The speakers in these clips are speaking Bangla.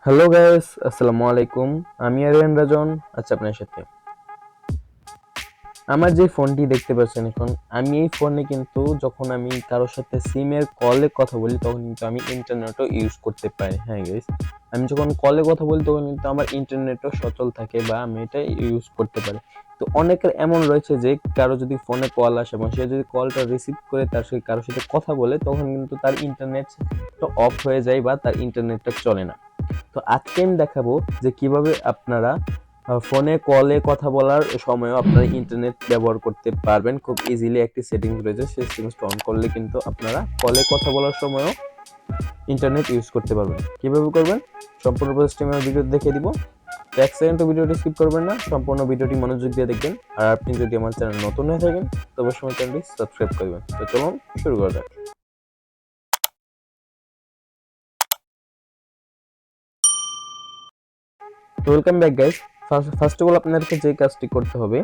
হ্যালো গাইস, আসসালামু আলাইকুম। আমি রাজন আছি আপনার সাথে। আমার যে ফোনটি দেখতে পাচ্ছেন এখন, আমি এই ফোনে কিন্তু যখন আমি কারোর সাথে সিমের কলে কথা বলি তখন কিন্তু আমি ইন্টারনেটও ইউজ করতে পারি। হ্যাঁ গাইস, আমি যখন কলে কথা বলি তখন কিন্তু আমার ইন্টারনেটও সচল থাকে বা আমি এটা ইউজ করতে পারি। তো অনেকের এমন রয়েছে যে কারো যদি ফোনে কল আসে এবং সে যদি কলটা রিসিভ করে তার সাথে কারোর সাথে কথা বলে তখন কিন্তু তার ইন্টারনেটটা অফ হয়ে যায় বা তার ইন্টারনেটটা চলে না। তো আজকে আমি দেখাবো যে কিভাবে আপনারা ফোনে কলে কথা বলার সময়ও আপনারা ইন্টারনেট ব্যবহার করতে পারবেন খুব ইজিলি। একটি সেটিংস রয়েছে, সেই সেটিংসটা অন করলে কিন্তু আপনারা কলে কথা বলার সময়ও ইন্টারনেট ইউজ করতে পারবেন। কিভাবে করবেন সম্পূর্ণ প্রসেসটি আমি ভিডিও দেখিয়ে দিব। তো এক সেকেন্ডও ভিডিওটি স্কিপ করবেন না, সম্পূর্ণ ভিডিওটি মনোযোগ দিয়ে দেখবেন। আর আপনি যদি আমার চ্যানেল নতুন হয়ে থাকেন তো অবশ্যই আমার চ্যানেলটি সাবস্ক্রাইব করবেন। তো চলুন শুরু করা যাক। Welcome back guys. First of all আপনাদেরকে যে কাজটি করতে হবে,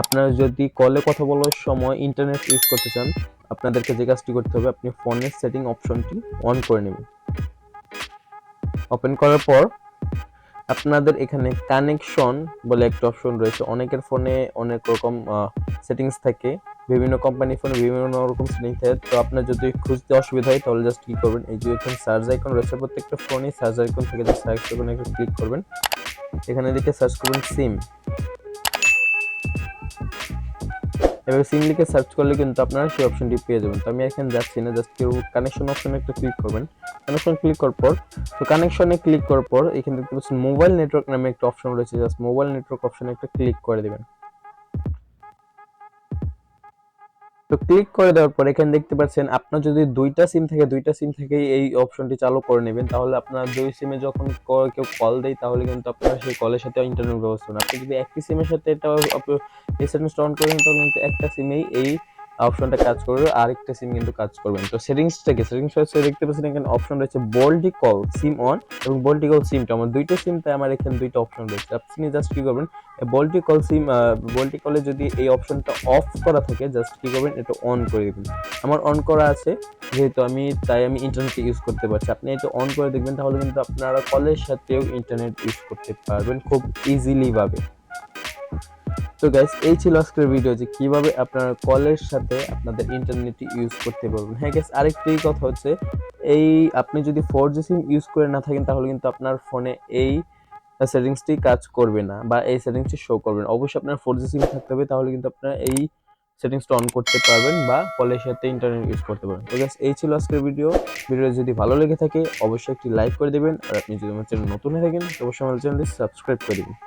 আপনারা যদি কলে কথা বলার সময় ইন্টারনেট ইউজ করতে চান, আপনাদেরকে যে কাজটি করতে হবে, আপনি ফোনের সেটিং অপশনটি অন করে নেবেন। ওপেন করার পর আপনাদের এখানে কানেকশন বলে একটা অপশন রয়েছে। অনেকের ফোনে অনেক রকম সেটিংস থাকে, বিভিন্ন কোম্পানি ফোনে বিভিন্ন রকম সেটিংস থাকে। তো আপনার যদি খুঁজতে অসুবিধা হয় তাহলে জাস্ট কি করবেন, এই যে এখানে সার্চ আইকন রয়েছে, প্রত্যেকটা ফোনে সার্চ আইকন থেকে যে সার্চ আইকনে একটা ক্লিক করবেন। এখানে লিখে সার্চ করবেন সিম। এবার সিম লিখে সার্চ করলে কিন্তু আপনারা সেই অপশনটি পেয়ে যাবেন। তো আমি এখানে যাচ্ছি না, জাস্ট কেউ কানেকশন অপশনে একটা ক্লিক করবেন। কানেকশন ক্লিক করার পর, তো কানেকশনে ক্লিক করার পর এখানে দেখতে পাচ্ছেন মোবাইল নেটওয়ার্ক নামে একটা অপশন রয়েছে, জাস্ট মোবাইল নেটওয়ার্ক অপশনে একটা ক্লিক করে দিবেন। তো ক্লিক করে দেওয়ার পর এখানে দেখতে পাচ্ছেন আপনার যদি দুইটা সিম থেকে এই অপশনটি চালু করে নেবেন, তাহলে আপনার দুই সিমে যখন কেউ কল দেয় তাহলে কিন্তু আপনার সেই কলের সাথে ইন্টারনেট ব্যবস্থা না। আপনি যদি একটি সিমের সাথে এটা এই সেটিংসটা অন করেন তাহলে কিন্তু একটা সিমেই এই অপশনটা কাজ করবে, আরেকটা সিম কিন্তু কাজ করবে না। তো সেটিংস হচ্ছে দেখতে পাচ্ছেন এখানে অপশন রয়েছে বোল্ডি কল সিম অন এবং বোল্ডি কল সিমটা আমার দুইটা সিমতে আমার এখানে দুইটা অপশন রয়েছে। আপনি জাস্ট কি করবেন, বোল্টি কলে যদি এই অপশনটা অফ করা থাকে জাস্ট কি করবেন, এটা অন করে দিবেন। আমার অন করা আছে যেহেতু তাই আমি ইন্টারনেট ইউজ করতে পারছি। আপনি এটা অন করে দেখবেন, তাহলে কিন্তু আপনারা কলের সাথেও ইন্টারনেট ইউজ করতে পারবেন খুব ইজিলি ভাবে। তো গাইস, এই ছিল আজকের ভিডিও যে কিভাবে আপনারা কলের সাথে আপনাদের ইন্টারনেট ইউজ করতে পারবেন। হ্যাঁ গাইস, আরেকটি কথা হচ্ছে, এই আপনি যদি 4G সিম ইউজ করে না থাকেন তাহলে কিন্তু আপনার ফোনে এই সেটিংসটি কাজ করবে না বা এই সেটিংসটি শো করবে না। অবশ্যই আপনার 4G সিম থাকতে হবে, তাহলে কিন্তু আপনারা এই সেটিংসটা অন করতে পারবেন বা কলের সাথে ইন্টারনেট ইউজ করতে পারবেন। তো গাইস, এই ছিল আজকের ভিডিও যদি ভালো লেগে থাকে অবশ্যই একটি লাইক করে দেবেন। আর আপনি যদি আমার চ্যানেল নতুন হয়ে থাকেন তো অবশ্যই আমার চ্যানেলটি সাবস্ক্রাইব করে দিবেন।